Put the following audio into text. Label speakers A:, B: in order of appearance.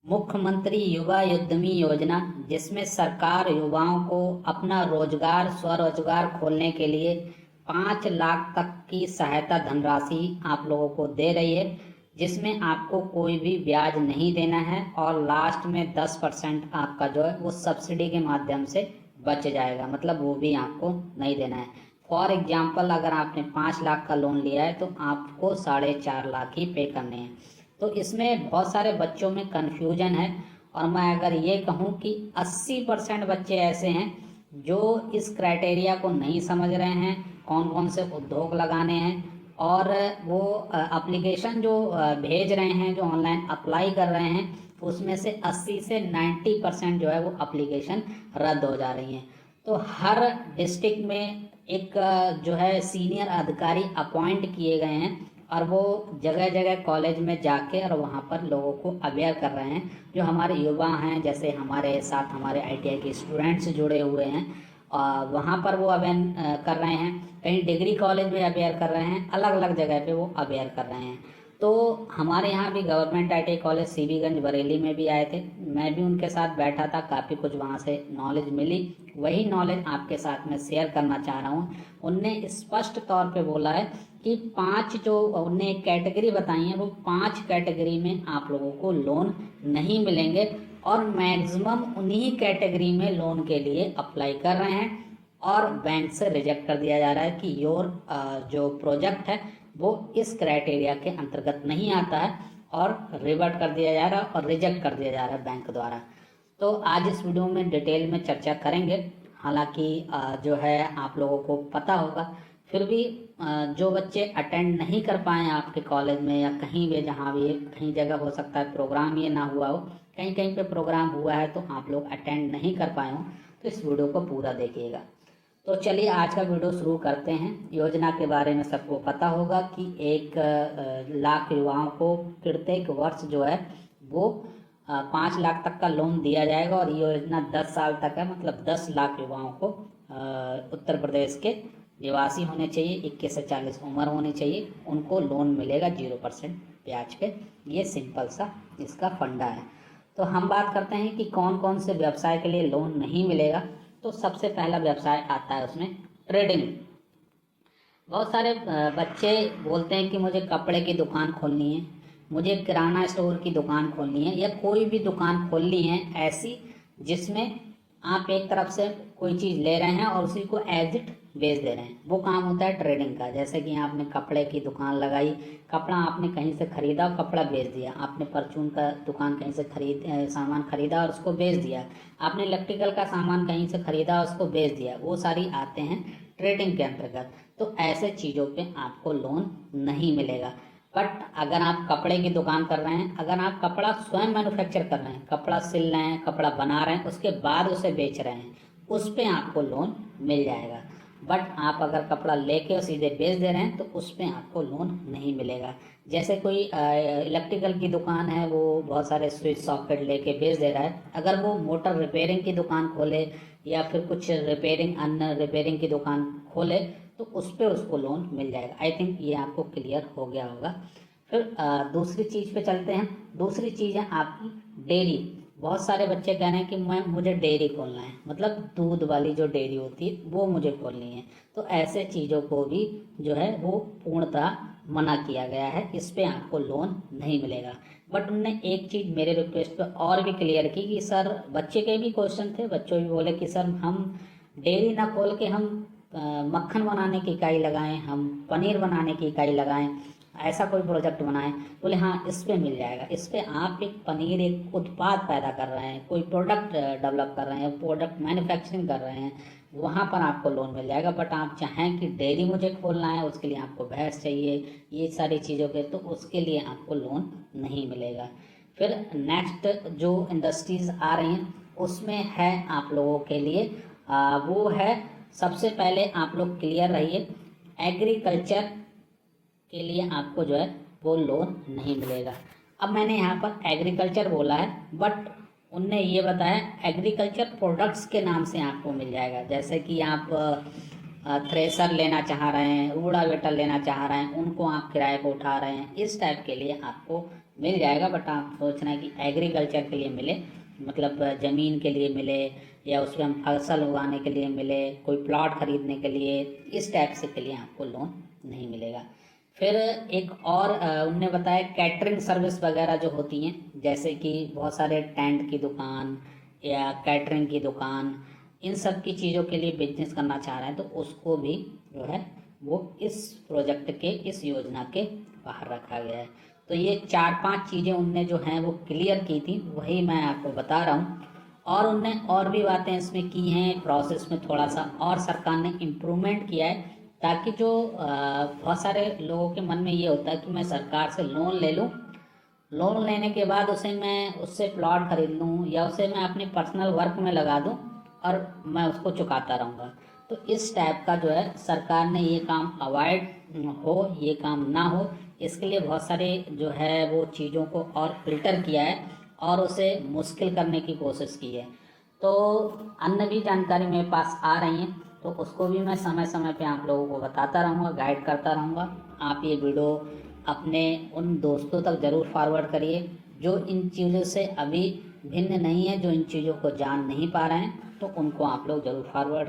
A: मुख्यमंत्री युवा उद्यमी योजना, जिसमें सरकार युवाओं को अपना रोजगार स्वरोजगार खोलने के लिए 5 लाख तक की सहायता धनराशि आप लोगों को दे रही है, जिसमें आपको कोई भी ब्याज नहीं देना है और लास्ट में 10% आपका जो है वो सब्सिडी के माध्यम से बच जाएगा, मतलब वो भी आपको नहीं देना है। फॉर एग्जाम्पल, अगर आपने 5 लाख का लोन लिया है तो आपको 4.5 लाख ही पे करने हैं। तो इसमें बहुत सारे बच्चों में कन्फ्यूजन है, और मैं अगर ये कहूँ कि 80% बच्चे ऐसे हैं जो इस क्राइटेरिया को नहीं समझ रहे हैं, कौन कौन से उद्योग लगाने हैं, और वो एप्लीकेशन जो भेज रहे हैं, जो ऑनलाइन अप्लाई कर रहे हैं, उसमें से 80 से 90% जो है वो एप्लीकेशन रद्द हो जा रही हैं। तो हर डिस्ट्रिक्ट में एक जो है सीनियर अधिकारी अपॉइंट किए गए हैं, और वो जगह जगह कॉलेज में जाके और वहाँ पर लोगों को अवेयर कर रहे हैं। जो हमारे युवा हैं, जैसे हमारे साथ हमारे आईटीआई के स्टूडेंट्स जुड़े हुए हैं, वहाँ पर वो अवेयर कर रहे हैं, कहीं डिग्री कॉलेज में अवेयर कर रहे हैं, अलग अलग जगह पे वो अवेयर कर रहे हैं। तो हमारे यहाँ भी government ITI college CBganj Bareilly में भी आए थे, मैं भी उनके साथ बैठा था, काफ़ी कुछ वहाँ से नॉलेज मिली। वही नॉलेज आपके साथ में शेयर करना चाह रहा हूँ। उनने स्पष्ट तौर पे बोला है कि 5 जो उनने एक कैटेगरी बताई है, वो 5 कैटेगरी में आप लोगों को लोन नहीं मिलेंगे, और मैक्सिमम उन्हीं कैटेगरी में लोन के लिए अप्लाई कर रहे हैं, और बैंक से रिजेक्ट कर दिया जा रहा है कि योर जो प्रोजेक्ट है वो इस क्राइटेरिया के अंतर्गत नहीं आता है, और रिवर्ट कर दिया जा रहा है और रिजेक्ट कर दिया जा रहा है बैंक द्वारा। तो आज इस वीडियो में डिटेल में चर्चा करेंगे। हालांकि जो है आप लोगों को पता होगा, फिर भी जो बच्चे अटेंड नहीं कर पाए आपके कॉलेज में या कहीं भी, जहाँ भी कहीं जगह हो सकता है प्रोग्राम ये ना हुआ हो, कहीं कहीं पे प्रोग्राम हुआ है तो आप लोग अटेंड नहीं कर पाए हो, तो इस वीडियो को पूरा देखिएगा। तो चलिए आज का वीडियो शुरू करते हैं। योजना के बारे में सबको पता होगा कि 1 लाख युवाओं को प्रत्येक वर्ष जो है वो 5 लाख तक का लोन दिया जाएगा, और ये योजना 10 साल तक है, मतलब 10 लाख युवाओं को उत्तर प्रदेश के निवासी होने चाहिए, 21 से 40 उम्र होनी चाहिए, उनको लोन मिलेगा 0% ब्याज पे। ये सिंपल सा इसका फंडा है। तो हम बात करते हैं कि कौन कौन से व्यवसाय के लिए लोन नहीं मिलेगा। तो सबसे पहला व्यवसाय आता है उसमें ट्रेडिंग। बहुत सारे बच्चे बोलते हैं कि मुझे कपड़े की दुकान खोलनी है, मुझे किराना स्टोर की दुकान खोलनी है, या कोई भी दुकान खोलनी है ऐसी जिसमें आप एक तरफ से कोई चीज़ ले रहे हैं और उसी को एज इट बेच दे रहे हैं। वो काम होता है ट्रेडिंग का। जैसे कि आपने कपड़े की दुकान लगाई, कपड़ा आपने कहीं से खरीदा और कपड़ा बेच दिया, आपने परचून का दुकान कहीं से सामान खरीदा और उसको बेच दिया, आपने इलेक्ट्रिकल का सामान कहीं से खरीदा और उसको बेच दिया, वो सारी आते हैं ट्रेडिंग के अंतर्गत। तो ऐसे चीज़ों पे आपको लोन नहीं मिलेगा। बट अगर आप कपड़े की दुकान कर रहे हैं, अगर आप कपड़ा स्वयं मैन्युफैक्चर कर रहे हैं, कपड़ा सिल रहे हैं, कपड़ा बना रहे हैं, उसके बाद उसे बेच रहे हैं, उस पर आपको लोन मिल जाएगा। बट आप अगर कपड़ा लेके और सीधे बेच दे रहे हैं तो उस पर आपको लोन नहीं मिलेगा। जैसे कोई इलेक्ट्रिकल की दुकान है, वो बहुत सारे स्विच सॉकेट लेके बेच दे रहा है, अगर वो मोटर रिपेयरिंग की दुकान खोले या फिर कुछ रिपेयरिंग अन्य रिपेयरिंग की दुकान खोले तो उस पर उसको लोन मिल जाएगा। आई थिंक ये आपको क्लियर हो गया होगा। फिर दूसरी चीज़ पे चलते हैं। दूसरी चीज़ है आपकी डेयरी। बहुत सारे बच्चे कह रहे हैं कि मुझे डेयरी खोलना है, मतलब दूध वाली जो डेयरी होती है वो मुझे खोलनी है। तो ऐसे चीज़ों को भी जो है वो पूर्णतः मना किया गया है, इस पर आपको लोन नहीं मिलेगा। बट उनने एक चीज़ मेरे रिक्वेस्ट पे और भी क्लियर की कि सर, बच्चे के भी क्वेश्चन थे, बच्चों भी बोले कि सर हम डेयरी ना खोल के हम मक्खन बनाने की इकाई लगाएं, हम पनीर बनाने की इकाई लगाएं, ऐसा कोई प्रोजेक्ट बनाएं। बोले हाँ, इस पे मिल जाएगा। इस पे आप एक पनीर, एक उत्पाद पैदा कर रहे हैं, कोई प्रोडक्ट डेवलप कर रहे हैं, प्रोडक्ट मैन्युफैक्चरिंग कर रहे हैं, वहाँ पर आपको लोन मिल जाएगा। बट आप चाहें कि डेयरी मुझे खोलना है, उसके लिए आपको भैंस चाहिए, ये सारी चीज़ों के, तो उसके लिए आपको लोन नहीं मिलेगा। फिर नेक्स्ट जो इंडस्ट्रीज आ रही हैं उसमें है आप लोगों के लिए वो है, सबसे पहले आप लोग क्लियर रहिए, एग्रीकल्चर के लिए आपको जो है वो लोन नहीं मिलेगा। अब मैंने यहाँ पर एग्रीकल्चर बोला है, बट उनने ये बताया एग्रीकल्चर प्रोडक्ट्स के नाम से आपको मिल जाएगा। जैसे कि आप थ्रेसर लेना चाह रहे हैं, रूडावेटर लेना चाह रहे हैं, उनको आप किराए पर उठा रहे हैं, इस टाइप के लिए आपको मिल जाएगा, बट आप सोच रहे हैं कि एग्रीकल्चर के लिए मिले, मतलब ज़मीन के लिए मिले, या उसमें हम फसल उगाने के लिए मिले, कोई प्लॉट खरीदने के लिए, इस टाइप से के लिए आपको लोन नहीं मिलेगा। फिर एक और उनने बताया कैटरिंग सर्विस वगैरह जो होती हैं, जैसे कि बहुत सारे टेंट की दुकान या कैटरिंग की दुकान, इन सब की चीज़ों के लिए बिजनेस करना चाह रहे हैं, तो उसको भी जो है वो इस प्रोजेक्ट के, इस योजना के बाहर रखा गया है। तो ये 4-5 चीज़ें उनने जो हैं वो क्लियर की थी, वही मैं आपको बता रहा हूँ। और उनने और भी बातें इसमें की हैं, प्रोसेस में थोड़ा सा और सरकार ने इम्प्रूवमेंट किया है, ताकि जो बहुत सारे लोगों के मन में ये होता है कि मैं सरकार से लोन ले लूँ, लोन लेने के बाद उसे मैं उससे प्लॉट खरीद लूँ या उसे मैं अपने पर्सनल वर्क में लगा दूँ और मैं उसको चुकाता रहूँगा। तो इस टाइप का जो है सरकार ने ये काम अवॉइड हो, ये काम ना हो, इसके लिए बहुत सारे जो है वो चीज़ों को और फिल्टर किया है और उसे मुश्किल करने की कोशिश की है। तो अन्य भी जानकारी मेरे पास आ रही हैं, तो उसको भी मैं समय समय पे आप लोगों को बताता रहूँगा, गाइड करता रहूँगा। आप ये वीडियो अपने उन दोस्तों तक ज़रूर फॉरवर्ड करिए जो इन चीज़ों से अभी भिन्न नहीं है, जो इन चीज़ों को जान नहीं पा रहे हैं, तो उनको आप लोग ज़रूर फॉरवर्ड